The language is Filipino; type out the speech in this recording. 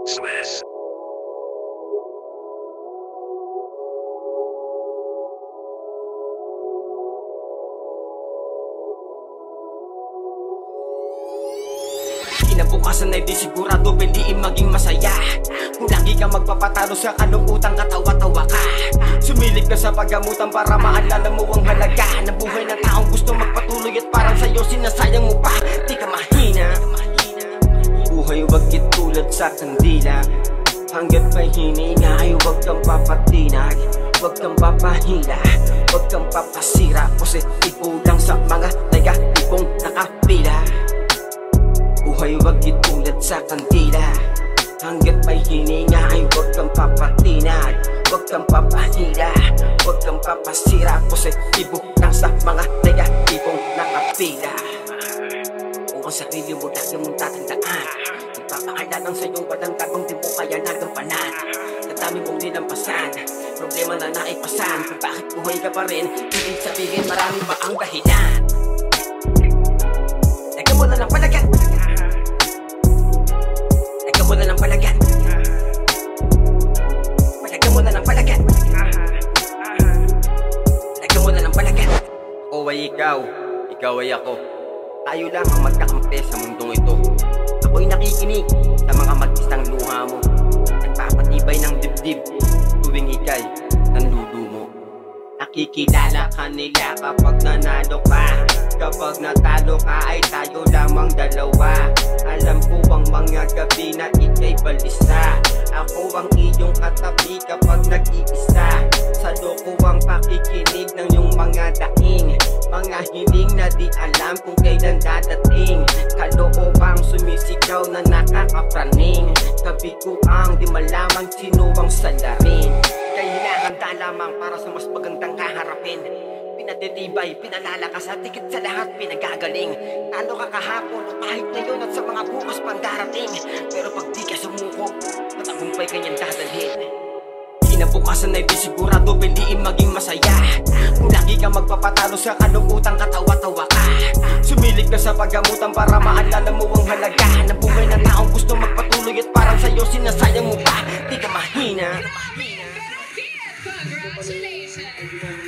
Smash. Kinabukasan ay di sigurado pwedeng maging masaya. Kung lagi ka magpapatalo sa kalungkutan, katawa-tawa ka. Sumilig ka sa paggamutan para maalala mo ang halaga ng buhay ng taong gusto magpatuloy at parang sa'yo sinasayang mo pa. Di ka mahina. Buhay wag itulad sa kandila. Hanggat may hininga ay wag kang papatinag. Wag kang papahila, wag kang papasira. Positibo lang sa mga negatibong nakapila. Buhay wag itulad sa kandila. Hanggat may hininga ay wag kang papatinag. Wag kang papahila, wag kang papasira. Positibo lang sa mga negatibong nakapila. Kung ang sarili mo lagi mong tatandaan, magpapakalalang sa'yong walang tagong di mo kaya nagampanan. Nadami mong dinampasan, problema na naipasan. Kung bakit buhay ka pa rin, ibig sabihin marami pa ang dahilan. Lagyan mo na ng palagan, lagyan mo na ng palagan, lagyan mo na ng palagan, lagyan mo na ng palagan. O ay ikaw ay ako. Tayo lang ang magkakampi sa mundong ito. Ako'y nakikinig sa mga mag-isang luha mo. Nagpapatibay ng dibdib tuwing ika'y nandudumo. Nakikilala ka nila kapag nanalo ka. Kapag natalo ka ay tayo lamang dalawa. Alam ko ang mga gabi na ika'y balisa. Ako ang iyong katabi kapag nag-iisa. Sa lokoang pakikinig ng iyong mga daing. Mga hiling na di alam kung kailan dadating. Kaloobang sumisigaw na nakakapraning. Tabi ko ang di malamang sino ang salarin. Kailangan lamang para sa mas magandang kaharapin. Pinatitibay, pinalalakas at tikit sa lahat pinagagaling. Talo ka kahapon o kahit ngayon at sa mga bukas pang darating. Pero pag di ka sumuko, matagumpay kanyang dadalhin. Kinabukasan ay di sigurado pwedeng maging masaya. Kung lagi ka magpapatalo sa kalungkutan, katawa-tawa ka. Sumilig ka sa paggamutan para maalala mo ang halaga ng buhay ng taong gusto magpatuloy at parang sa'yo sinasayang mo pa. Di ka mahina. Congratulations!